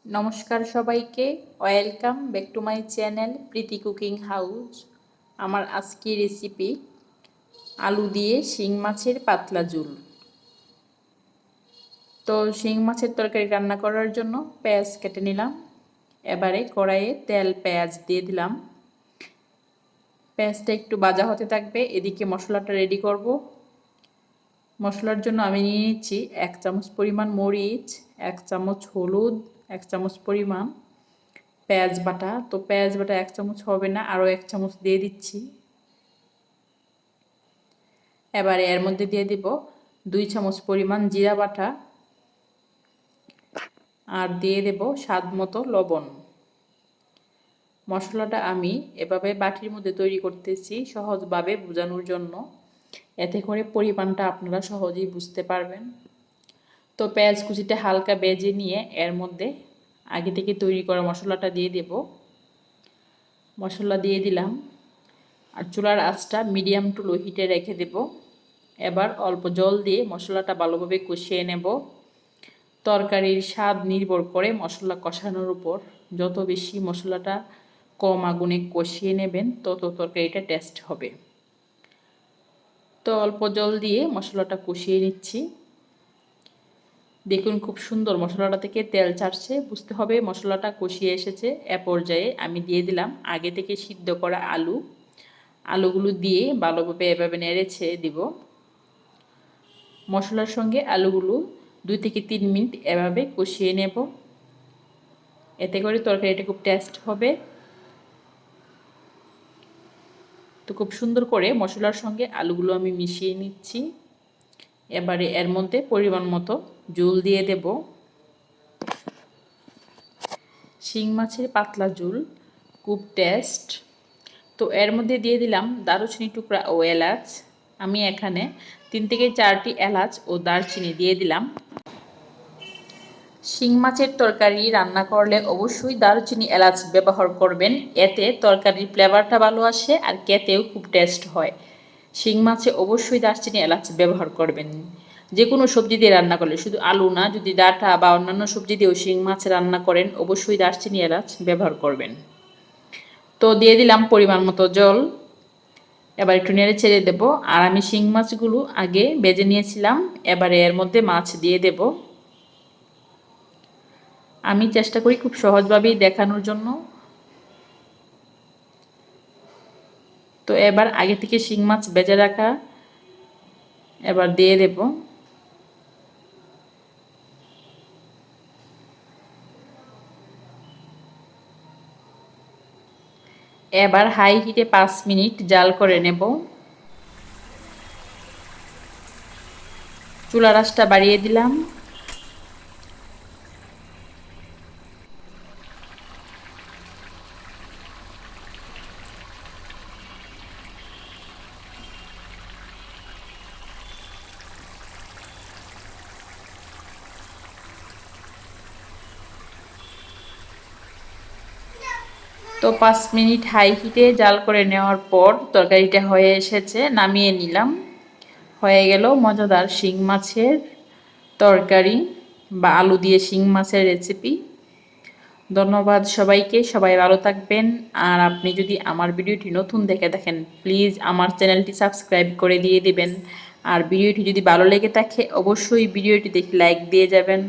নমস্কার সবাইকে, welcome back to my channel Priti cooking house. আমার আজকের রেসিপি আলু দিয়ে শিং মাছের পাতলা ঝোল। তো শিং মাছের তরকারি রান্না করার জন্য পেঁয়াজ কেটে নিলাম। এবারে কড়াইয়ে তেল পেঁয়াজ দিয়ে দিলাম। পেঁয়াজটা একটু ভাজা হতে থাকবে, এদিকে মশলাটা রেডি করব। মশলার জন্য আমি নিয়ে নিচ্ছি 1 চামচ পরিমাণ মরিচ, 1 চামচ হলুদ, 1 চামচ পরিমাণ পেঁয়াজ বাটা। তো পেঁয়াজ বাটা 1 চামচ হবে না, আরও 1 চামচ দিয়ে দিচ্ছি। এবারে এর মধ্যে দিয়ে দিব 2 চামচ পরিমাণ জিরা বাটা আর দিয়ে দেব স্বাদ মতো লবণ। মশলাটা আমি এভাবে বাটির মধ্যে তৈরি করতেছি সহজভাবে বোঝানোর জন্য, এতে করে পরিমাণটা আপনারা সহজেই বুঝতে পারবেন। তো পেঁয়াজ কুচিটা হালকা ভেজে নিয়ে এর মধ্যে আগে থেকে তৈরি করা মশলাটা দিয়ে দেব। মশলা দিয়ে দিলাম আর চুলার আঁচটা মিডিয়াম টু লো হিটে রেখে দেব। এবার অল্প জল দিয়ে মশলাটা ভালোভাবে কষিয়ে নেব। তরকারির স্বাদ নির্ভর করে মশলা কষানোর উপর। যত বেশি মশলাটা কম আগুনে কষিয়ে নেবেন তত তরকারিটা টেস্ট হবে। তো অল্প জল দিয়ে মশলাটা কষিয়ে নিচ্ছি। দেখুন খুব সুন্দর মশলাটা থেকে তেল ছাড়ছে, বুঝতে হবে মশলাটা কষিয়ে এসেছে। এ পর্যায়ে আমি দিয়ে দিলাম আগে থেকে সিদ্ধ করা আলুগুলো দিয়ে ভালোভাবে এভাবে নেড়েছে দিব। মশলার সঙ্গে আলুগুলো 2 থেকে 3 মিনিট এভাবে কষিয়ে নেব, এতে করে তরকারিটা খুব টেস্ট হবে। তো খুব সুন্দর করে মশলার সঙ্গে আলুগুলো আমি মিশিয়ে নিচ্ছি। এবারে এর মধ্যে পরিমাণ মতো ঝোল দিয়ে দেব। শিং মাছের পাতলা ঝোল খুব টেস্ট। তো এর মধ্যে দিয়ে দিলাম দারুচিনি টুকরা ও এলাচ। আমি এখানে 3 থেকে 4টি এলাচ ও দারচিনি দিয়ে দিলাম। শিং মাছের তরকারি রান্না করলে অবশ্যই দারুচিনি এলাচ ব্যবহার করবেন, এতে তরকারির ফ্লেভারটা ভালো আসে আর খেতেও খুব টেস্ট হয়। শিং মাছে অবশ্যই দারচিনি এলাচ ব্যবহার করবেন। যে কোনো সবজি দিয়ে রান্না করলে, শুধু আলু না, যদি ডাঁটা বা অন্যান্য সবজি দিয়েও শিং মাছ রান্না করেন অবশ্যই দারচিনি এলাচ ব্যবহার করবেন। তো দিয়ে দিলাম পরিমাণ মতো জল। এবার একটু নেড়ে ছেড়ে দেবো। আর আমি শিং মাছগুলো আগে ভেজে নিয়েছিলাম, এবারে এর মধ্যে মাছ দিয়ে দেব। আমি চেষ্টা করি খুব সহজভাবেই দেখানোর জন্য। তো এবার আগে থেকে শিং মাছ ভেজে রাখা এবার দিয়ে দেব। এবার হাই হিটে 5 মিনিট জাল করে নেব। চুলার আঁচটা বাড়িয়ে দিলাম। তো 5 মিনিট হাই হিটে জাল করে নেওয়ার পর তরকারিটা হয়ে এসেছে, নামিয়ে নিলাম। হয়ে গেল মজাদার শিং মাছের তরকারি বা আলু দিয়ে শিং মাছের রেসিপি। ধন্যবাদ সবাইকে, সবাই ভালো থাকবেন। আর আপনি যদি আমার ভিডিওটি নতুন দেখে থাকেন প্লিজ আমার চ্যানেলটি সাবস্ক্রাইব করে দিয়ে দিবেন। আর ভিডিওটি যদি ভালো লেগে থাকে অবশ্যই ভিডিওটি দেখে লাইক দিয়ে যাবেন।